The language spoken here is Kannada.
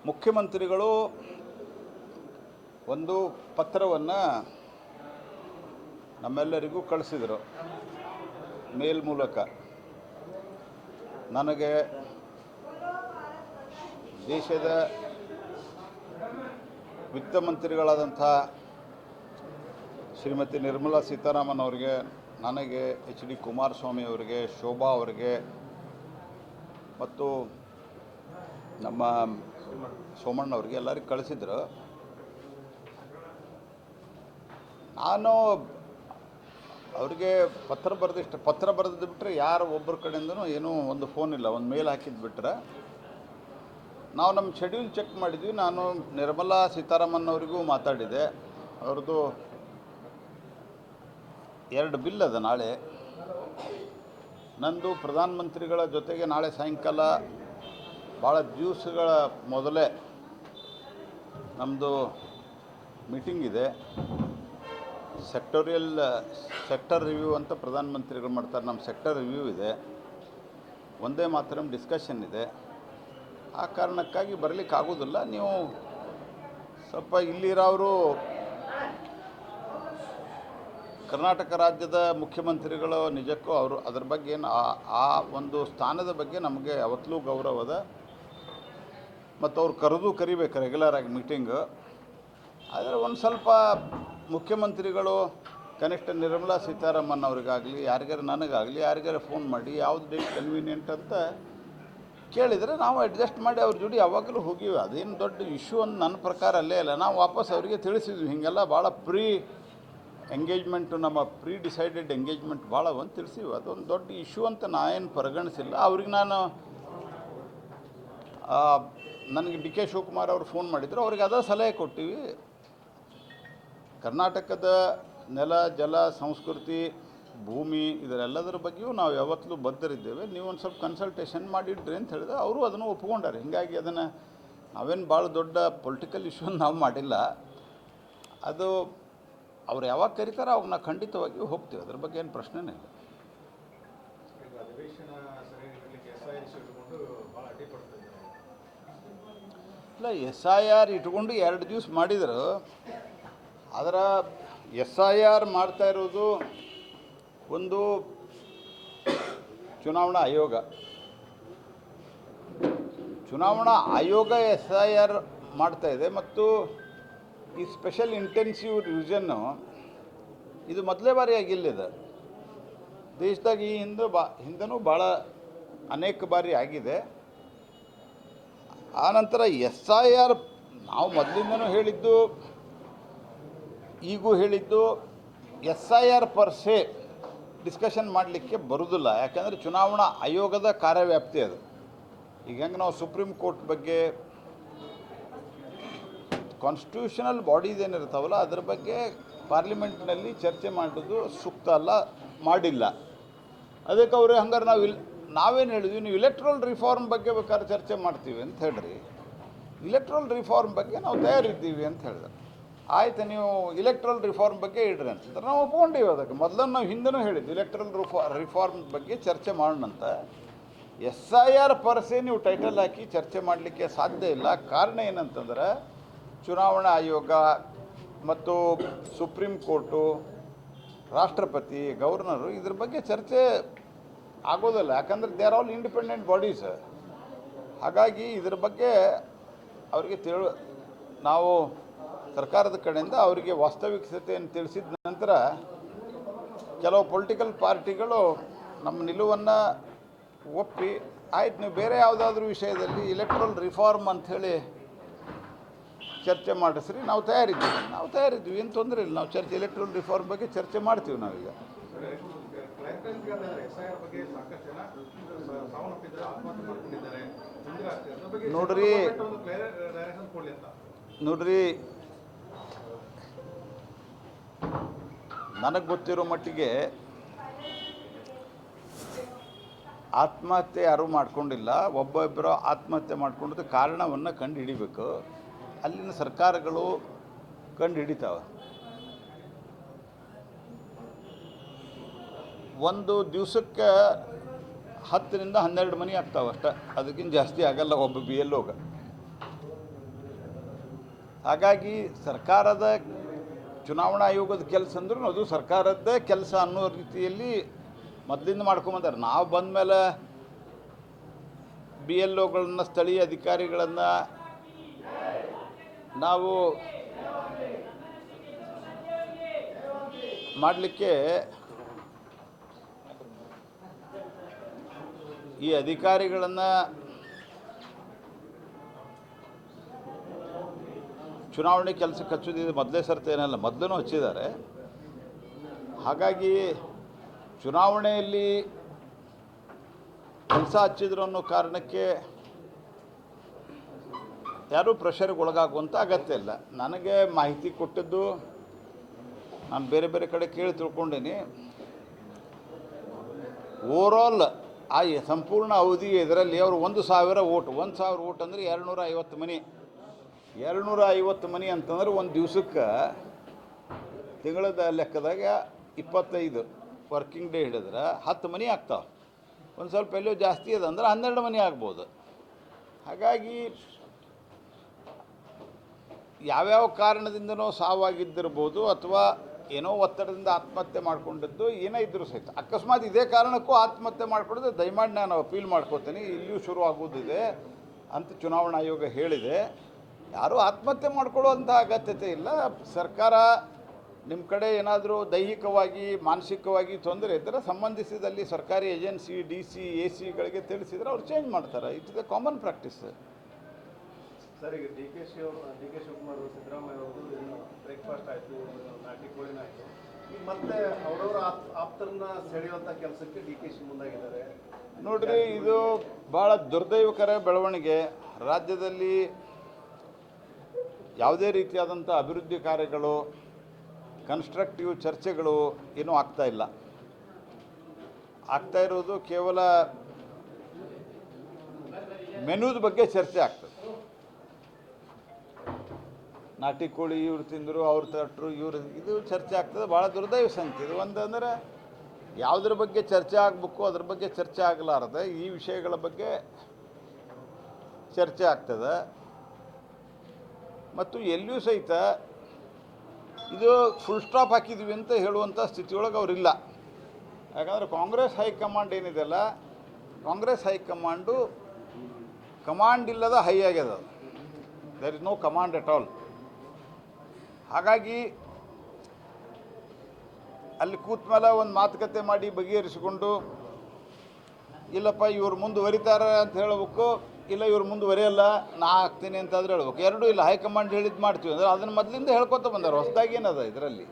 ಮುಖ್ಯಮಂತ್ರಿಗಳು ಒಂದು ಪತ್ರವನ್ನು ನಮ್ಮೆಲ್ಲರಿಗೂ ಕಳಿಸಿದರು ಮೇಲ್ ಮೂಲಕ. ನನಗೆ ದೇಶದ ವಿತ್ತ ಮಂತ್ರಿಗಳಾದಂಥ ಶ್ರೀಮತಿ ನಿರ್ಮಲಾ ಸೀತಾರಾಮನ್ ಅವರಿಗೆ, ನನಗೆ HD ಕುಮಾರಸ್ವಾಮಿ ಅವರಿಗೆ, ಶೋಭಾ ಅವರಿಗೆ ಮತ್ತು ನಮ್ಮ ಸೋಮಣ್ಣ ಅವರಿಗೆ ಎಲ್ಲರಿಗೂ ಕಳಿಸಿದ್ರು. ನಾನು ಅವರಿಗೆ ಪತ್ರ ಬರೆದು ಬಿಟ್ಟರೆ ಯಾರು ಒಬ್ಬರ ಕಡೆಯಿಂದನೂ ಏನೂ ಒಂದು ಫೋನ್ ಇಲ್ಲ, ಒಂದು ಮೇಲ್ ಹಾಕಿದ್ದು ಬಿಟ್ಟರೆ ನಾವು ನಮ್ಮ ಶೆಡ್ಯೂಲ್ ಚೆಕ್ ಮಾಡಿದ್ವಿ. ನಾನು ನಿರ್ಮಲಾ ಸೀತಾರಾಮನ್ ಅವರಿಗೂ ಮಾತಾಡಿದೆ. ಅವ್ರದ್ದು 2 ಬಿಲ್ ಅದ ನಾಳೆ. ನಂದು ಪ್ರಧಾನಮಂತ್ರಿಗಳ ಜೊತೆಗೆ ನಾಳೆ ಸಾಯಂಕಾಲ ಭಾಳ ದಿವಸಗಳ ಮೊದಲೇ ನಮ್ಮದು ಮೀಟಿಂಗ್ ಇದೆ. ಸೆಕ್ಟರ್ ರಿವ್ಯೂ ಅಂತ ಪ್ರಧಾನಮಂತ್ರಿಗಳು ಮಾಡ್ತಾರೆ. ನಮ್ಮ ಸೆಕ್ಟರ್ ರಿವ್ಯೂ ಇದೆ, ಒಂದೇ ಮಾತ್ರ ಡಿಸ್ಕಷನ್ ಇದೆ. ಆ ಕಾರಣಕ್ಕಾಗಿ ಬರಲಿಕ್ಕೆ ಆಗೋದಿಲ್ಲ. ನೀವು ಸ್ವಲ್ಪ ಇಲ್ಲಿರೋರು ಕರ್ನಾಟಕ ರಾಜ್ಯದ ಮುಖ್ಯಮಂತ್ರಿಗಳು, ನಿಜಕ್ಕೂ ಅವರು ಅದ್ರ ಬಗ್ಗೆ ಏನು ಆ ಒಂದು ಸ್ಥಾನದ ಬಗ್ಗೆ ನಮಗೆ ಯಾವತ್ತೂ ಗೌರವದ. ಮತ್ತು ಅವ್ರು ಕರಿಬೇಕು ರೆಗ್ಯುಲರಾಗಿ ಮೀಟಿಂಗು. ಆದರೆ ಒಂದು ಸ್ವಲ್ಪ ಮುಖ್ಯಮಂತ್ರಿಗಳು ಕನಿಷ್ಠ ನಿರ್ಮಲಾ ಸೀತಾರಾಮನ್ ಅವ್ರಿಗಾಗಲಿ, ಯಾರಿಗಾರು ನನಗಾಗಲಿ, ಯಾರಿಗಾರು ಫೋನ್ ಮಾಡಿ ಯಾವುದು ಡೇಟ್ ಕನ್ವೀನಿಯೆಂಟ್ ಅಂತ ಕೇಳಿದರೆ ನಾವು ಅಡ್ಜಸ್ಟ್ ಮಾಡಿ ಅವ್ರ ಜೋಡಿ ಯಾವಾಗಲೂ ಹೋಗಿವಿ. ಅದೇನು ದೊಡ್ಡ ಇಶ್ಯೂ ಅಂತ ನನ್ನ ಪ್ರಕಾರ ಅಲ್ಲೇ ಇಲ್ಲ. ನಾವು ವಾಪಸ್ ಅವರಿಗೆ ತಿಳಿಸಿದ್ವಿ, ಹೀಗೆಲ್ಲ ಭಾಳ ಎಂಗೇಜ್ಮೆಂಟು, ನಮ್ಮ ಡಿಸೈಡೆಡ್ ಎಂಗೇಜ್ಮೆಂಟ್ ಭಾಳ ಒಂದು ತಿಳಿಸಿವಿ. ಅದೊಂದು ದೊಡ್ಡ ಇಶ್ಯೂ ಅಂತ ಏನು ಪರಿಗಣಿಸಿಲ್ಲ. ಅವ್ರಿಗೆ ನನಗೆ DK ಶಿವಕುಮಾರ್ ಅವರು ಫೋನ್ ಮಾಡಿದ್ರು, ಅವ್ರಿಗೆ ಅದೇ ಸಲಹೆ ಕೊಟ್ಟಿವಿ. ಕರ್ನಾಟಕದ ನೆಲ, ಜಲ, ಸಂಸ್ಕೃತಿ, ಭೂಮಿ ಇದರೆಲ್ಲದರ ಬಗ್ಗೆಯೂ ನಾವು ಯಾವತ್ತೂ ಬದ್ಧರಿದ್ದೇವೆ. ನೀವು ಒಂದು ಸ್ವಲ್ಪ ಕನ್ಸಲ್ಟೇಷನ್ ಮಾಡಿಡ್ರಿ ಅಂತ ಹೇಳಿದ್ರೆ ಅವರು ಅದನ್ನು ಒಪ್ಕೊಂಡಾರೆ. ಹೀಗಾಗಿ ಅದನ್ನು ನಾವೇನು ಭಾಳ ದೊಡ್ಡ ಪೊಲಿಟಿಕಲ್ ಇಶ್ಯೂ ನಾವು ಮಾಡಿಲ್ಲ. ಅದು ಅವ್ರು ಯಾವಾಗ ಕರೀತಾರೆ ಅವಾಗ ನಾವು ಖಂಡಿತವಾಗಿಯೂ ಹೋಗ್ತೀವಿ. ಅದ್ರ ಬಗ್ಗೆ ಏನು ಪ್ರಶ್ನೆನೇ ಇಲ್ಲ. ಇಲ್ಲ, SIR ಇಟ್ಕೊಂಡು 2 ದಿವಸ ಮಾಡಿದರು. ಅದರ SIR ಮಾಡ್ತಾ ಇರೋದು ಒಂದು ಚುನಾವಣಾ ಆಯೋಗ SIR ಮಾಡ್ತಾಯಿದೆ. ಮತ್ತು ಈ ಸ್ಪೆಷಲ್ ಇಂಟೆನ್ಸಿವ್ ರಿವಿಷನ್ನು ಇದು ಮೊದಲೇ ಬಾರಿ ಆಗಿಲ್ಲಿದೆ ದೇಶದಾಗ. ಈ ಹಿಂದೂ ಭಾಳ ಅನೇಕ ಬಾರಿ ಆಗಿದೆ. ಆನಂತರ SIR ನಾವು ಮೊದಲಿಂದನೂ ಹೇಳಿದ್ದು, ಈಗೂ ಹೇಳಿದ್ದು, SIR ಪರ್ಸೆ ಡಿಸ್ಕಷನ್ ಮಾಡಲಿಕ್ಕೆ ಬರೋದಿಲ್ಲ. ಯಾಕಂದರೆ ಚುನಾವಣಾ ಆಯೋಗದ ಕಾರ್ಯವ್ಯಾಪ್ತಿ ಅದು. ಈಗ ಹೆಂಗೆ ನಾವು ಸುಪ್ರೀಂ ಕೋರ್ಟ್ ಬಗ್ಗೆ, ಕಾನ್ಸ್ಟಿಟ್ಯೂಷನಲ್ ಬಾಡೀಸ್ ಏನಿರ್ತಾವಲ್ಲ ಅದ್ರ ಬಗ್ಗೆ ಪಾರ್ಲಿಮೆಂಟ್ನಲ್ಲಿ ಚರ್ಚೆ ಮಾಡೋದು ಸೂಕ್ತ ಅಲ್ಲ, ಮಾಡಿಲ್ಲ. ಅದಕ್ಕೆ ಅವರು ಹಂಗಾರೆ ನಾವೇನು ಹೇಳಿದ್ವಿ, ನೀವು ಇಲೆಕ್ಟ್ರಲ್ ರಿಫಾರ್ಮ್ ಬಗ್ಗೆ ಬೇಕಾದ್ರೆ ಚರ್ಚೆ ಮಾಡ್ತೀವಿ ಅಂತ ಹೇಳ್ರಿ. ಇಲೆಕ್ಟ್ರಲ್ ರಿಫಾರ್ಮ್ ಬಗ್ಗೆ ನಾವು ತಯಾರಿದ್ದೀವಿ ಅಂತ ಹೇಳಿದ್ರು. ಆಯಿತು, ನೀವು ಇಲೆಕ್ಟ್ರಲ್ ರಿಫಾರ್ಮ್ ಬಗ್ಗೆ ಇಡ್ರಿ ಅಂತಂದ್ರೆ ನಾವು ಒಪ್ಕೊಂಡಿವಿ. ಅದಕ್ಕೆ ಮೊದಲನ್ನು ನಾವು ಹಿಂದೆನೂ ಹೇಳಿದ್ವಿ ಇಲೆಕ್ಟ್ರಲ್ ರಿಫಾರ್ಮ್ ಬಗ್ಗೆ ಚರ್ಚೆ ಮಾಡೋಣಂತ. SIR ಪರ್ಸೆ ನೀವು ಟೈಟಲ್ ಹಾಕಿ ಚರ್ಚೆ ಮಾಡಲಿಕ್ಕೆ ಸಾಧ್ಯ ಇಲ್ಲ. ಕಾರಣ ಏನಂತಂದ್ರೆ ಚುನಾವಣಾ ಆಯೋಗ ಮತ್ತು ಸುಪ್ರೀಂ ಕೋರ್ಟು, ರಾಷ್ಟ್ರಪತಿ, ಗವರ್ನರು ಇದ್ರ ಬಗ್ಗೆ ಚರ್ಚೆ ಆಗೋದಿಲ್ಲ. ಯಾಕಂದರೆ they are all independent bodies. ಹಾಗಾಗಿ ಇದ್ರ ಬಗ್ಗೆ ಅವರಿಗೆ ನಾವು ಸರ್ಕಾರದ ಕಡೆಯಿಂದ ಅವರಿಗೆ ವಾಸ್ತವಿಕತೆಯನ್ನು ತಿಳಿಸಿದ ನಂತರ ಕೆಲವು ಪೊಲಿಟಿಕಲ್ ಪಾರ್ಟಿಗಳು ನಮ್ಮ ನಿಲುವನ್ನು ಒಪ್ಪಿ, ಆಯ್ತು ನೀವು ಬೇರೆ ಯಾವುದಾದ್ರೂ ವಿಷಯದಲ್ಲಿ ಇಲೆಕ್ಟ್ರಲ್ ರಿಫಾರ್ಮ್ ಅಂಥೇಳಿ ಚರ್ಚೆ ಮಾಡಿಸ್ರಿ, ನಾವು ತಯಾರಿದ್ದೀವಿ, ಏನು ತೊಂದರೆ ಇಲ್ಲ. ನಾವು ಇಲೆಕ್ಟ್ರಲ್ ರಿಫಾರ್ಮ್ ಬಗ್ಗೆ ಚರ್ಚೆ ಮಾಡ್ತೀವಿ ನಾವೀಗ. ನೋಡ್ರಿ ನನಗೆ ಗೊತ್ತಿರೋ ಮಟ್ಟಿಗೆ ಆತ್ಮಹತ್ಯೆ ಯಾರೂ ಮಾಡ್ಕೊಂಡಿಲ್ಲ. ಒಬ್ಬೊಬ್ಬರು ಆತ್ಮಹತ್ಯೆ ಮಾಡ್ಕೊಂಡಿದ್ದು ಕಾರಣವನ್ನು ಕಂಡು ಹಿಡಿಬೇಕು. ಅಲ್ಲಿನ ಸರ್ಕಾರಗಳು ಕಂಡು ಹಿಡಿತಾವೆ. ಒಂದು ದಿವಸಕ್ಕೆ 10 ರಿಂದ 12 ಮನೆ ಆಗ್ತಾವೆ ಅಷ್ಟೇ, ಅದಕ್ಕಿಂತ ಜಾಸ್ತಿ ಆಗಲ್ಲ ಒಬ್ಬ BLOಗೆ. ಹಾಗಾಗಿ ಸರ್ಕಾರದ ಚುನಾವಣಾ ಆಯೋಗದ ಕೆಲಸ ಅಂದ್ರೂ ಅದು ಸರ್ಕಾರದ್ದೇ ಕೆಲಸ ಅನ್ನೋ ರೀತಿಯಲ್ಲಿ ಮೊದಲಿಂದ ಮಾಡ್ಕೊಂಬಂದಾರೆ. ನಾವು ಬಂದ ಮೇಲೆ BLOಗಳನ್ನ ಸ್ಥಳೀಯ ಅಧಿಕಾರಿಗಳನ್ನು ನಾವು ಮಾಡಲಿಕ್ಕೆ ಈ ಅಧಿಕಾರಿಗಳನ್ನು ಚುನಾವಣೆ ಕೆಲಸಕ್ಕೆ ಹಚ್ಚೋದಿದೆ ಮೊದಲೇ ಸರ್ತಿ ಏನಲ್ಲ, ಮೊದಲೂ ಹಚ್ಚಿದ್ದಾರೆ. ಹಾಗಾಗಿ ಚುನಾವಣೆಯಲ್ಲಿ ಕೆಲಸ ಹಚ್ಚಿದ್ರು ಅನ್ನೋ ಕಾರಣಕ್ಕೆ ಯಾರೂ ಪ್ರೆಷರ್ಗೆ ಒಳಗಾಗುವಂಥ ಅಗತ್ಯ ಇಲ್ಲ. ನನಗೆ ಮಾಹಿತಿ ಕೊಟ್ಟಿದ್ದು ನಾನು ಬೇರೆ ಬೇರೆ ಕಡೆ ಕೇಳಿ ತಿಳ್ಕೊಂಡೀನಿ. ಓವರಾಲ್ ಆ ಸಂಪೂರ್ಣ ಅವಧಿ ಇದರಲ್ಲಿ ಅವರು 1,000 ಓಟ್ ಅಂದರೆ 250 ಮನೆ. 250 ಮನೆ ಅಂತಂದ್ರೆ ಒಂದು ದಿವ್ಸಕ್ಕೆ ತಿಂಗಳದ ಲೆಕ್ಕದಾಗ 25 ವರ್ಕಿಂಗ್ ಡೇ ಹಿಡಿದ್ರೆ 10 ಮನೆ ಆಗ್ತಾವೆ. ಒಂದು ಸ್ವಲ್ಪ ಎಲ್ಲೋ ಜಾಸ್ತಿ ಇದೆ ಅಂದ್ರೆ 12 ಮನೆ ಆಗ್ಬೋದು. ಹಾಗಾಗಿ ಯಾವ್ಯಾವ ಕಾರಣದಿಂದನೋ ಸಾವಾಗಿದ್ದಿರ್ಬೋದು ಅಥವಾ ಏನೋ ಒತ್ತಡದಿಂದ ಆತ್ಮಹತ್ಯೆ ಮಾಡ್ಕೊಂಡಿದ್ದು ಏನೇ ಇದ್ದರೂ ಸಹಿತ, ಅಕಸ್ಮಾತ್ ಇದೇ ಕಾರಣಕ್ಕೂ ಆತ್ಮಹತ್ಯೆ ಮಾಡ್ಕೊಂಡಿದ್ದು ದಯಮಾಡಿ ನಾನು ಅಪೀಲ್ ಮಾಡ್ಕೋತೀನಿ, ಇಲ್ಲಿಯೂ ಶುರು ಆಗೋದಿದೆ ಅಂತ ಚುನಾವಣಾ ಆಯೋಗ ಹೇಳಿದೆ. ಯಾರೂ ಆತ್ಮಹತ್ಯೆ ಮಾಡ್ಕೊಳ್ಳುವಂಥ ಅಗತ್ಯತೆ ಇಲ್ಲ. ಸರ್ಕಾರ ನಿಮ್ಮ ಕಡೆ ಏನಾದರೂ ದೈಹಿಕವಾಗಿ ಮಾನಸಿಕವಾಗಿ ತೊಂದರೆ ಇದ್ದರೆ ಸಂಬಂಧಿಸಿದಲ್ಲಿ ಸರ್ಕಾರಿ ಏಜೆನ್ಸಿ DC AC ಗಳಿಗೆ ತಿಳಿಸಿದರೆ ಅವ್ರು ಚೇಂಜ್ ಮಾಡ್ತಾರೆ. It's the common practice. Sir, ಈಗ ಡಿ ಕೆ ಶಿವಕುಮಾರ್ ಸಿದ್ದರಾಮಯ್ಯ ಅವರು ಬ್ರೇಕ್ಫಾಸ್ಟ್ ಆಯಿತು, ನಾಟಿ ಕೋಳಿನ ಆಯಿತು, ಈಗ ಮತ್ತೆ ಅವರವರ ಆಪ್ತರನ್ನ ಸೆಳೆಯುವಂಥ ಕೆಲಸಕ್ಕೆ DK ಮುಂದಾಗಿದ್ದಾರೆ. ನೋಡ್ರಿ, ಇದು ಭಾಳ ದುರ್ದೈವಕರ ಬೆಳವಣಿಗೆ. ರಾಜ್ಯದಲ್ಲಿ ಯಾವುದೇ ರೀತಿಯಾದಂಥ ಅಭಿವೃದ್ಧಿ ಕಾರ್ಯಗಳು, ಕನ್ಸ್ಟ್ರಕ್ಟಿವ್ ಚರ್ಚೆಗಳು ಏನೂ ಆಗ್ತಾ ಇಲ್ಲ. ಆಗ್ತಾ ಇರೋದು ಕೇವಲ ಮೆನುದ ಬಗ್ಗೆ ಚರ್ಚೆ ಆಗ್ತದೆ. ನಾಟಿ ಕೋಳಿ ಇವ್ರು ತಿಂದರು, ಅವ್ರು ತಟ್ಟರು, ಇದು ಚರ್ಚೆ ಆಗ್ತದೆ. ಭಾಳ ದುರ್ದೈವ ಸಂಖ್ಯೆ ಇದು. ಒಂದಂದರೆ ಯಾವುದ್ರ ಬಗ್ಗೆ ಚರ್ಚೆ ಆಗಬೇಕು ಅದ್ರ ಬಗ್ಗೆ ಚರ್ಚೆ ಆಗಲಾರದೆ ಈ ವಿಷಯಗಳ ಬಗ್ಗೆ ಚರ್ಚೆ ಆಗ್ತದೆ. ಮತ್ತು ಎಲ್ಲಿಯೂ ಸಹಿತ ಇದು ಫುಲ್ ಸ್ಟಾಪ್ ಹಾಕಿದ್ವಿ ಅಂತ ಹೇಳುವಂಥ ಸ್ಥಿತಿಯೊಳಗೆ ಅವರಿಲ್ಲ. ಯಾಕಂದರೆ ಕಾಂಗ್ರೆಸ್ ಹೈಕಮಾಂಡ್ ಏನಿದೆಯಲ್ಲ, ಕಾಂಗ್ರೆಸ್ ಹೈಕಮಾಂಡು ಕಮಾಂಡ್ ಇಲ್ಲದ ಹೈ ಆಗ್ಯದ. There is no command at all. ಹಾಗಾಗಿ ಅಲ್ಲಿ ಕೂತ ಮೇಲೆ ಒಂದು ಮಾತುಕತೆ ಮಾಡಿ ಬಗೆಹರಿಸಿಕೊಂಡು, ಇಲ್ಲಪ್ಪ ಇವ್ರು ಮುಂದುವರಿತಾರೆ ಅಂತ ಹೇಳಬೇಕು, ಇಲ್ಲ ಇವ್ರು ಮುಂದುವರಿಯಲ್ಲ ನಾ ಆಗ್ತೀನಿ ಅಂತಾದ್ರೆ ಹೇಳ್ಬೇಕು. ಎರಡೂ ಇಲ್ಲ. ಹೈಕಮಾಂಡ್ ಹೇಳಿದ್ದು ಮಾಡ್ತೀವಿ ಅಂದರೆ ಅದನ್ನು ಮೊದಲಿಂದ ಹೇಳ್ಕೊತ ಬಂದಾರೆ. ಹೊಸದಾಗಿ ಏನದ ಇದರಲ್ಲಿ?